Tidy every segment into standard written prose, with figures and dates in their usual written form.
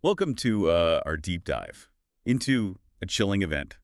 Welcome to our deep dive into a chilling event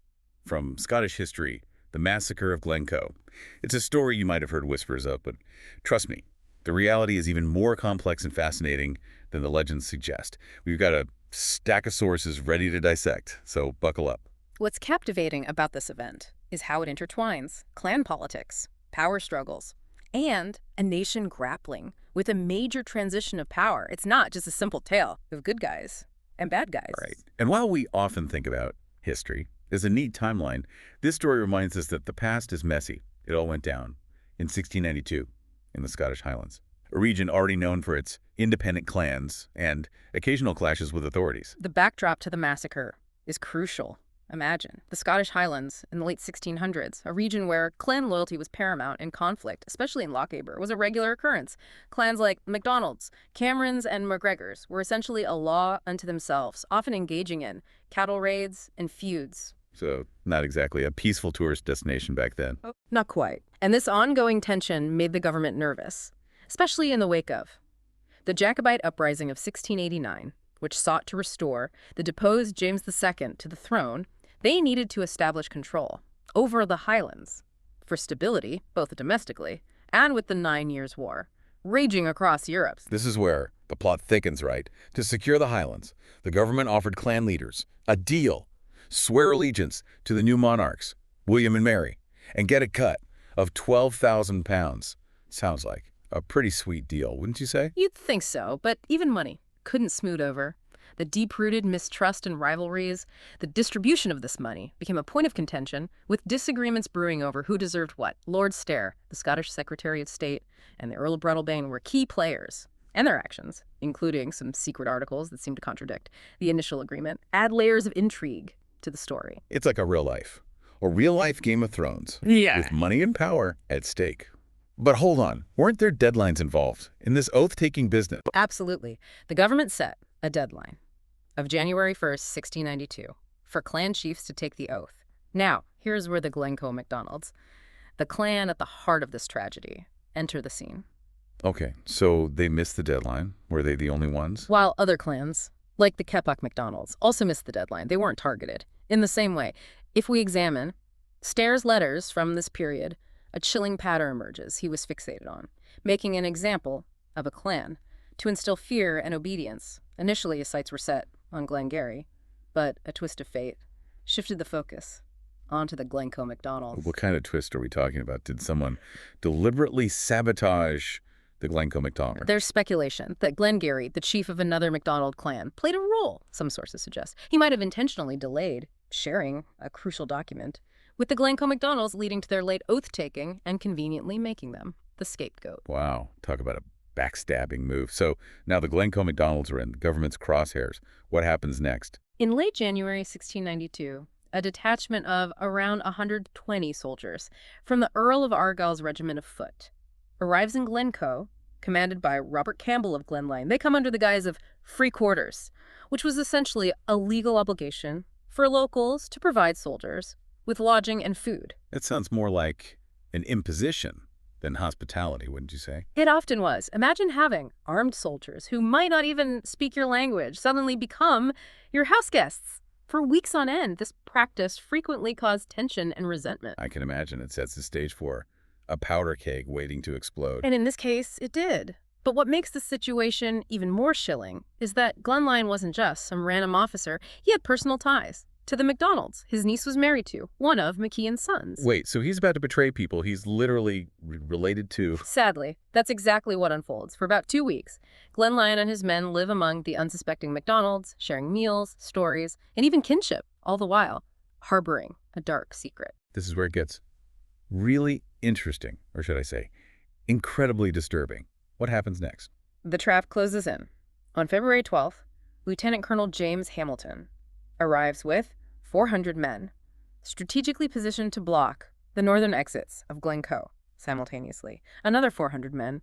from Scottish history, the Massacre of Glencoe. It's a story you might have heard whispers of, but trust me, the reality is even more complex and fascinating than the legends suggest. We've got a stack of sources ready to dissect, so buckle up. What's captivating about this event is how it intertwines clan politics, power struggles, and a nation grappling with a major transition of power. It's not just a simple tale of good guys and bad guys. Right. And while we often think about history as a neat timeline, this story reminds us that the past is messy. It all went down in 1692 in the Scottish Highlands, a region already known for its independent clans and occasional clashes with authorities. The backdrop to the massacre is crucial. Imagine the Scottish Highlands in the late 1600s, a region where clan loyalty was paramount and conflict, especially in Lochaber, was a regular occurrence. Clans like MacDonald's, Camerons, and MacGregors were essentially a law unto themselves, often engaging in cattle raids and feuds. So not exactly a peaceful tourist destination back then. Not quite. And this ongoing tension made the government nervous, especially in the wake of the Jacobite uprising of 1689, which sought to restore the deposed James II to the throne. They needed to establish control over the Highlands for stability, both domestically and with the 9 Years' War raging across Europe. This is where the plot thickens, right? To secure the Highlands, the government offered clan leaders a deal: swear allegiance to the new monarchs, William and Mary, and get a cut of £12,000. Sounds like a pretty sweet deal, wouldn't you say? You'd think so, but even money couldn't smooth over the deep-rooted mistrust and rivalries. The distribution of this money became a point of contention, with disagreements brewing over who deserved what. Lord Stair, the Scottish Secretary of State, and the Earl of Breadalbane were key players, and their actions, including some secret articles that seemed to contradict the initial agreement, add layers of intrigue to the story. It's like a real-life Game of Thrones, Yeah. with money and power at stake. But hold on, weren't there deadlines involved in this oath-taking business? Absolutely. The government set a deadline of January 1st, 1692, for clan chiefs to take the oath. Now, here's where the Glencoe MacDonalds, the clan at the heart of this tragedy, enter the scene. Okay, so they missed the deadline. Were they the only ones? While other clans, like the Keppoch MacDonalds, also missed the deadline, they weren't targeted. In the same way, if we examine Stair's letters from this period, a chilling pattern emerges he was fixated on, making an example of a clan to instill fear and obedience. Initially, his sights were set on Glengarry, but a twist of fate shifted the focus onto the Glencoe MacDonalds. What kind of twist are we talking about? Did someone deliberately sabotage the Glencoe MacDonald? There's speculation that Glengarry, the chief of another MacDonald clan, played a role, some sources suggest. He might have intentionally delayed sharing a crucial document with the Glencoe MacDonalds, leading to their late oath-taking and conveniently making them the scapegoat. Wow, talk about a backstabbing move. So now the Glencoe MacDonalds are in the government's crosshairs. What happens next? In late January 1692, a detachment of around 120 soldiers from the Earl of Argyll's regiment of foot arrives in Glencoe, commanded by Robert Campbell of Glenlyon. They come under the guise of free quarters, which was essentially a legal obligation for locals to provide soldiers with lodging and food. It sounds more like an imposition than hospitality, wouldn't you say? It often was. Imagine having armed soldiers who might not even speak your language suddenly become your house guests. For weeks on end, this practice frequently caused tension and resentment. I can imagine it sets the stage for a powder keg waiting to explode. And in this case, it did. But what makes the situation even more chilling is that Glenlyon wasn't just some random officer. He had personal ties to the MacDonalds his niece was married to, one of McKeon's sons. Wait, so he's about to betray people he's literally related to? Sadly, that's exactly what unfolds. For about 2 weeks, Glenlyon and his men live among the unsuspecting MacDonalds, sharing meals, stories, and even kinship, all the while harboring a dark secret. This is where it gets really interesting, or should I say, incredibly disturbing. What happens next? The trap closes in. On February 12th, Lieutenant Colonel James Hamilton arrives with 400 men, strategically positioned to block the northern exits of Glencoe. Simultaneously, another 400 men,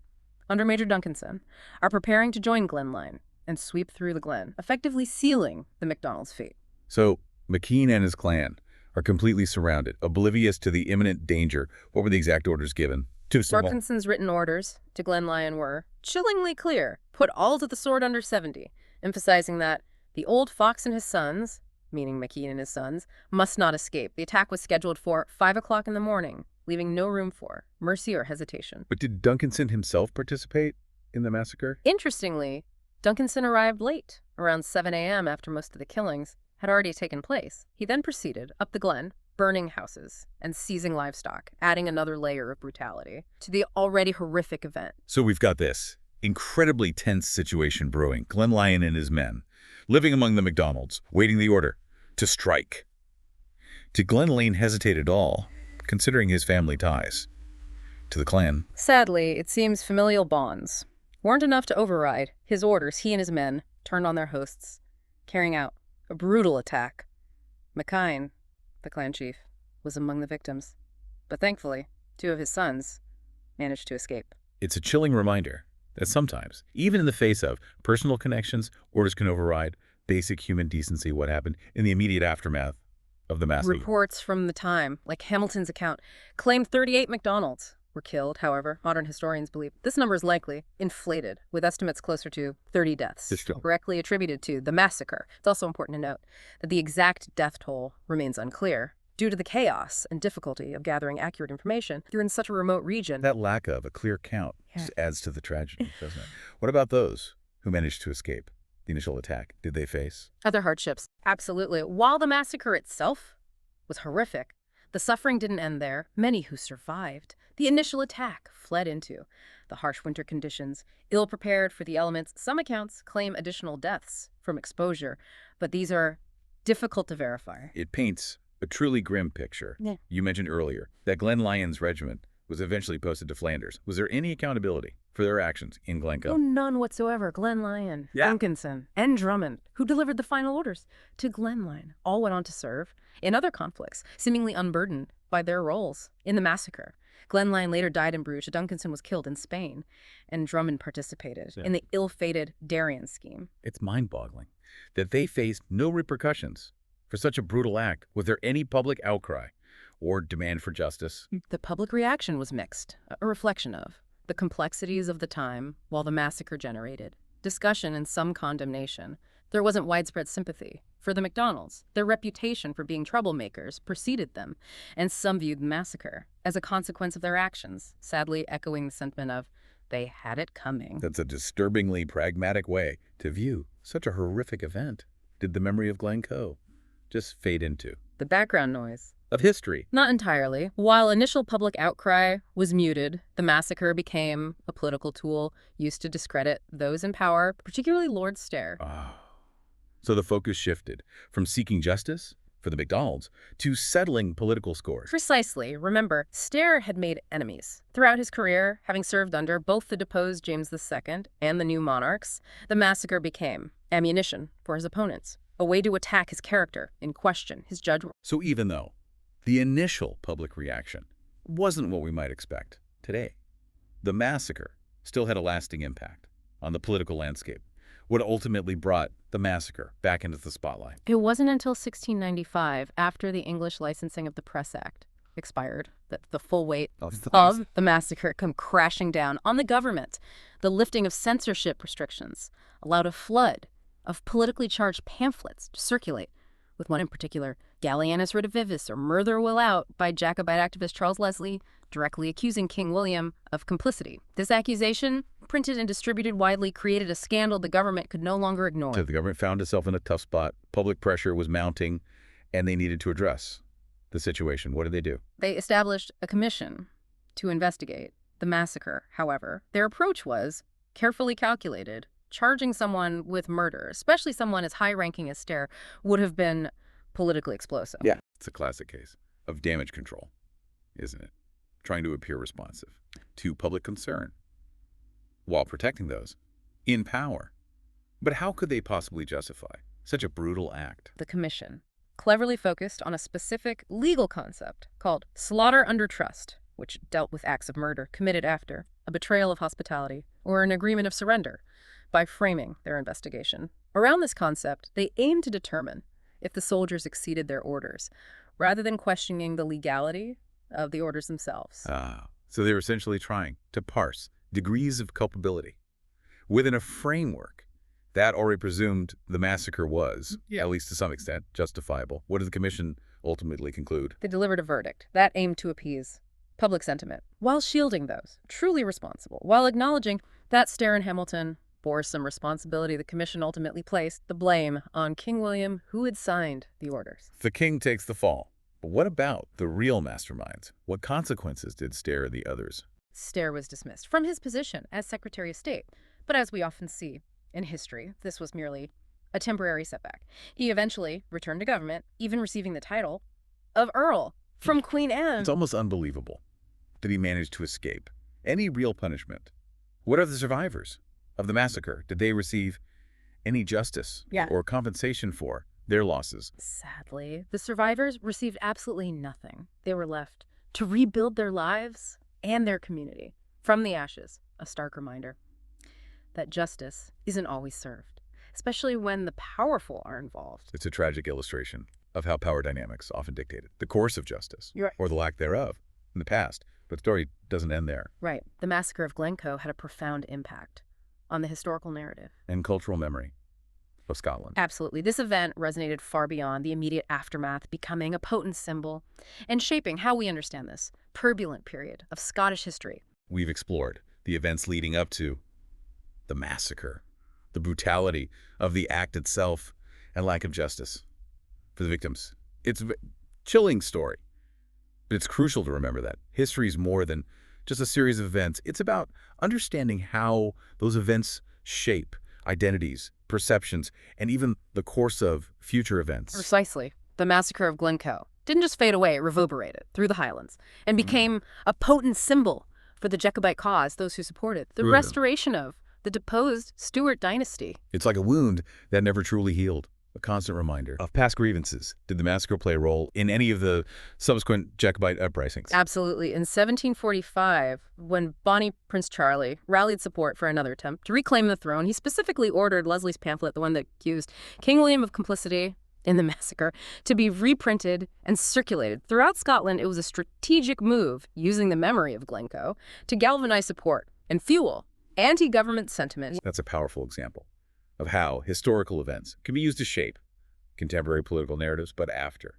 under Major Duncanson, are preparing to join Glenlyon and sweep through the Glen, effectively sealing the MacDonald's fate. So McKeon and his clan are completely surrounded, oblivious to the imminent danger. What were the exact orders given? Duncanson's written orders to Glenlyon were chillingly clear: put all to the sword under 70, emphasizing that The old fox and his sons, meaning McKean and his sons, must not escape. The attack was scheduled for 5 o'clock in the morning, leaving no room for mercy or hesitation. But did Duncanson himself participate in the massacre? Interestingly, Duncanson arrived late, around 7 a.m. after most of the killings had already taken place. He then proceeded up the glen, burning houses and seizing livestock, adding another layer of brutality to the already horrific event. So we've got this incredibly tense situation brewing. Glenn Lyon and his men, living among the MacDonalds, waiting the order to strike. Did Glenn Lyon hesitate at all, considering his family ties to the clan? Sadly, it seems familial bonds weren't enough to override his orders. He and his men turned on their hosts, carrying out a brutal attack. McKean, the clan chief, was among the victims, but thankfully, 2 of his sons managed to escape. It's a chilling reminder that sometimes, even in the face of personal connections, orders can override basic human decency. What happened in the immediate aftermath of the massacre? Reports from the time, like Hamilton's account, claimed 38 MacDonalds were killed. However, modern historians believe this number is likely inflated, with estimates closer to 30 deaths, directly attributed to the massacre. It's also important to note that the exact death toll remains unclear due to the chaos and difficulty of gathering accurate information. You're in such a remote region. That lack of a clear count just adds to the tragedy, doesn't it? What about those who managed to escape the initial attack? Did they face other hardships? Absolutely. While the massacre itself was horrific, the suffering didn't end there. Many who survived the initial attack fled into the harsh winter conditions, ill-prepared for the elements. Some accounts claim additional deaths from exposure, but these are difficult to verify. It paints a truly grim picture. Yeah. You mentioned earlier that Glenn Lyon's regiment was eventually posted to Flanders. Was there any accountability for their actions in Glencoe? Oh, none whatsoever. Glenn Lyon, Duncanson, and Drummond, who delivered the final orders to Glenn Lyon, all went on to serve in other conflicts, seemingly unburdened by their roles in the massacre. Glenn Lyon later died in Bruges. Duncanson was killed in Spain, and Drummond participated in the ill-fated Darien scheme. It's mind-boggling that they faced no repercussions for such a brutal act. Was there any public outcry or demand for justice? The public reaction was mixed, a reflection of the complexities of the time while the massacre generated discussion and some condemnation. There wasn't widespread sympathy for the MacDonalds. Their reputation for being troublemakers preceded them, and some viewed the massacre as a consequence of their actions, sadly echoing the sentiment of they had it coming. That's a disturbingly pragmatic way to view such a horrific event. Did the memory of Glencoe just fade into the background noise of history? Not entirely. While initial public outcry was muted, the massacre became a political tool used to discredit those in power, particularly Lord Stair. So the focus shifted from seeking justice for the MacDonalds to settling political scores. Precisely. Remember, Stair had made enemies throughout his career, having served under both the deposed James II and the new monarchs. The massacre became ammunition for his opponents, a way to attack his character and question his judgment. So even though the initial public reaction wasn't what we might expect today, the massacre still had a lasting impact on the political landscape. What ultimately brought the massacre back into the spotlight? It wasn't until 1695, after the English Licensing of the Press Act expired, that the full weight of the massacre come crashing down on the government. The lifting of censorship restrictions allowed a flood of politically charged pamphlets to circulate, with one in particular, Gallienus Redivivus, or Murder Will Out, by Jacobite activist Charles Leslie, directly accusing King William of complicity. This accusation, printed and distributed widely, created a scandal the government could no longer ignore. So the government found itself in a tough spot. Public pressure was mounting, and they needed to address the situation. What did they do? They established a commission to investigate the massacre. However, their approach was carefully calculated. Charging someone with murder, especially someone as high-ranking as Stair, would have been politically explosive. Yeah. It's a classic case of damage control, isn't it? Trying to appear responsive to public concern while protecting those in power. But how could they possibly justify such a brutal act? The commission cleverly focused on a specific legal concept called slaughter under trust, which dealt with acts of murder committed after a betrayal of hospitality or an agreement of surrender. By framing their investigation around this concept, they aimed to determine if the soldiers exceeded their orders, rather than questioning the legality of the orders themselves. So they were essentially trying to parse degrees of culpability within a framework That already presumed the massacre was, at least to some extent, justifiable. What did the commission ultimately conclude? They delivered a verdict that aimed to appease public sentiment, while shielding those truly responsible, while acknowledging that Stair and Hamilton bore some responsibility. The commission ultimately placed the blame on King William, who had signed the orders. The king takes the fall. But what about the real masterminds? What consequences did Stair and the others? Stair was dismissed from his position as Secretary of State, but as we often see in history, this was merely a temporary setback. He eventually returned to government, even receiving the title of Earl from Queen Anne. It's almost unbelievable that he managed to escape any real punishment. What are the survivors of the massacre? Did they receive any justice or compensation for their losses? Sadly, the survivors received absolutely nothing. They were left to rebuild their lives and their community from the ashes. A stark reminder that justice isn't always served, especially when the powerful are involved. It's a tragic illustration of how power dynamics often dictated the course of justice, or the lack thereof, in the past. But the story doesn't end there. Right. The massacre of Glencoe had a profound impact on the historical narrative And cultural memory of Scotland. Absolutely. This event resonated far beyond the immediate aftermath, becoming a potent symbol and shaping how we understand this turbulent period of Scottish history. We've explored the events leading up to the massacre, the brutality of the act itself, and lack of justice for the victims. It's a chilling story, but it's crucial to remember that history is more than just a series of events. It's about understanding how those events shape identities, perceptions, and even the course of future events. Precisely. The massacre of Glencoe didn't just fade away, it reverberated through the Highlands and became a potent symbol for the Jacobite cause, those who supported the restoration of the deposed Stuart dynasty. It's like a wound that never truly healed, a constant reminder of past grievances. Did the massacre play a role in any of the subsequent Jacobite uprisings? Absolutely. In 1745, when Bonnie Prince Charlie rallied support for another attempt to reclaim the throne, he specifically ordered Leslie's pamphlet, the one that accused King William of complicity in the massacre, to be reprinted and circulated. Throughout Scotland, it was a strategic move, using the memory of Glencoe, to galvanize support and fuel anti-government sentiment. That's a powerful example of how historical events can be used to shape contemporary political narratives, but after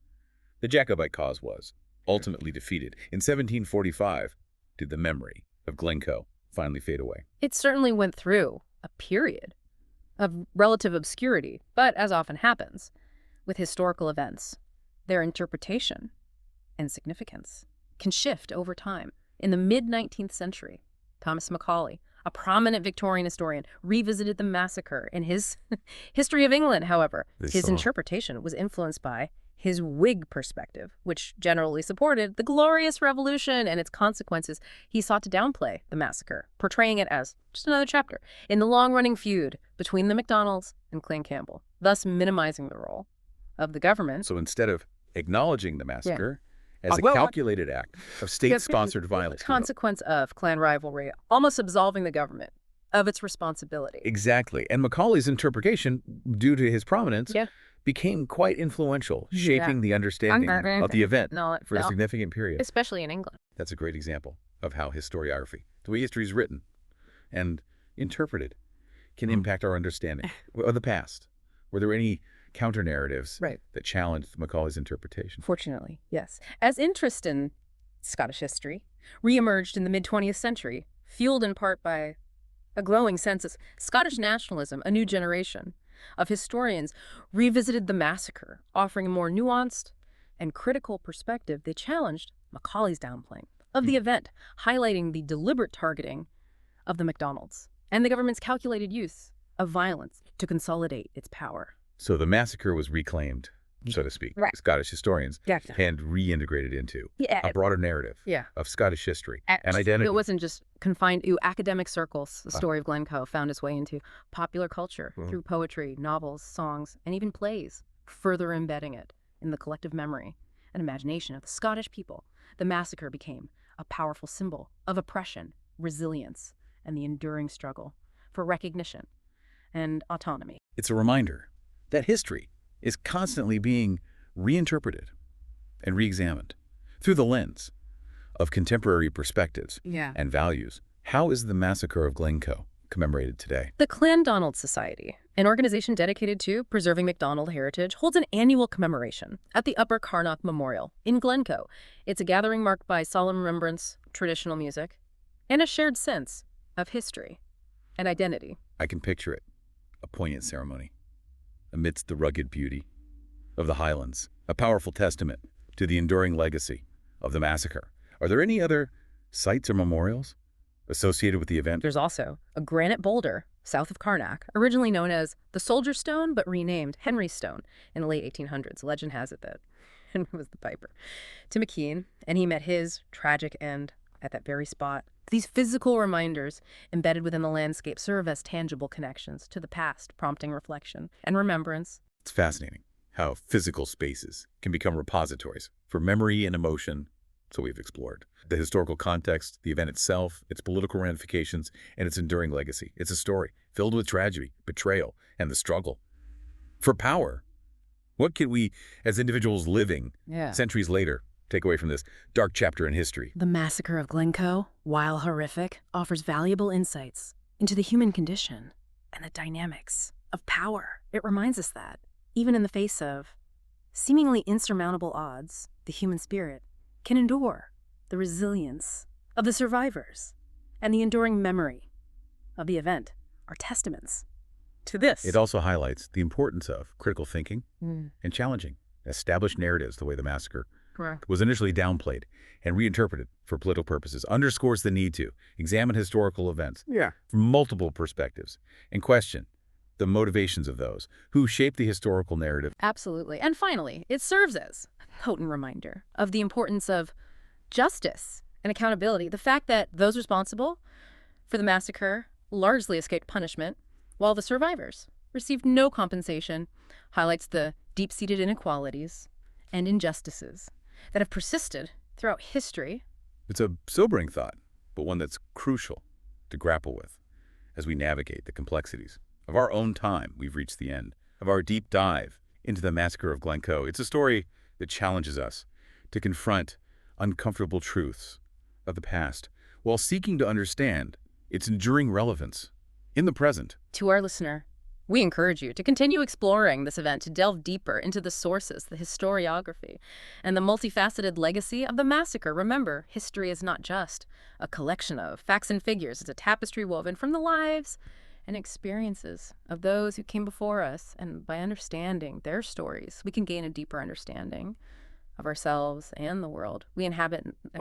the Jacobite cause was ultimately defeated in 1745, did the memory of Glencoe finally fade away? It certainly went through a period of relative obscurity, but as often happens with historical events, their interpretation and significance can shift over time. In the mid-19th century, Thomas Macaulay, a prominent Victorian historian, revisited the massacre in his History of England. However, his interpretation was influenced by his Whig perspective, which generally supported the Glorious Revolution and its consequences. He sought to downplay the massacre, portraying it as just another chapter in the long-running feud between the MacDonalds and Clan Campbell, thus minimizing the role of the government. So instead of acknowledging the massacre as a calculated act of state-sponsored violence, consequence of clan rivalry, almost absolving the government of its responsibility. Exactly. And Macaulay's interpretation, due to his prominence, became quite influential, shaping the understanding of the event for a significant period. Especially in England. That's a great example of how historiography, the way history is written and interpreted, can impact our understanding of the past. Were there any counter-narratives that challenged Macaulay's interpretation? Fortunately, yes. As interest in Scottish history reemerged in the mid-20th century, fueled in part by a growing sense of Scottish nationalism, a new generation of historians revisited the massacre, offering a more nuanced and critical perspective. They challenged Macaulay's downplaying of the event, highlighting the deliberate targeting of the MacDonalds and the government's calculated use of violence to consolidate its power. So the massacre was reclaimed, so to speak, Scottish historians, and reintegrated into a broader narrative of Scottish history and identity. It wasn't just confined to academic circles. The story of Glencoe found its way into popular culture through poetry, novels, songs, and even plays, further embedding it in the collective memory and imagination of the Scottish people. The massacre became a powerful symbol of oppression, resilience, and the enduring struggle for recognition and autonomy. It's a reminder that history is constantly being reinterpreted and reexamined through the lens of contemporary perspectives and values. How is the massacre of Glencoe commemorated today? The MacDonald Society, an organization dedicated to preserving MacDonald heritage, holds an annual commemoration at the Upper Carnock Memorial in Glencoe. It's a gathering marked by solemn remembrance, traditional music, and a shared sense of history and identity. I can picture it, a poignant ceremony amidst the rugged beauty of the Highlands, a powerful testament to the enduring legacy of the massacre. Are there any other sites or memorials associated with the event? There's also a granite boulder south of Carnock, originally known as the Soldier Stone, but renamed Henry Stone in the late 1800s. Legend has it that Henry was the piper to McKean, and he met his tragic end at that very spot. These physical reminders embedded within the landscape serve as tangible connections to the past, prompting reflection and remembrance. It's fascinating how physical spaces can become repositories for memory and emotion. So we've explored the historical context, the event itself, its political ramifications, and its enduring legacy. It's a story filled with tragedy, betrayal, and the struggle for power. What can we, as individuals living centuries later, take away from this dark chapter in history? The massacre of Glencoe, while horrific, offers valuable insights into the human condition and the dynamics of power. It reminds us that, even in the face of seemingly insurmountable odds, the human spirit can endure. The resilience of the survivors and the enduring memory of the event are testaments to this. It also highlights the importance of critical thinking and challenging established narratives. The way the massacre was initially downplayed and reinterpreted for political purposes underscores the need to examine historical events from multiple perspectives and question the motivations of those who shape the historical narrative. Absolutely. And finally, it serves as a potent reminder of the importance of justice and accountability. The fact that those responsible for the massacre largely escaped punishment, while the survivors received no compensation, highlights the deep-seated inequalities and injustices that have persisted throughout history. It's a sobering thought, but one that's crucial to grapple with as we navigate the complexities of our own time. We've reached the end of our deep dive into the massacre of Glencoe. It's a story that challenges us to confront uncomfortable truths of the past while seeking to understand its enduring relevance in the present. To our listener, we encourage you to continue exploring this event, to delve deeper into the sources, the historiography, and the multifaceted legacy of the massacre. Remember, history is not just a collection of facts and figures. It's a tapestry woven from the lives and experiences of those who came before us. And by understanding their stories, we can gain a deeper understanding of ourselves and the world we inhabit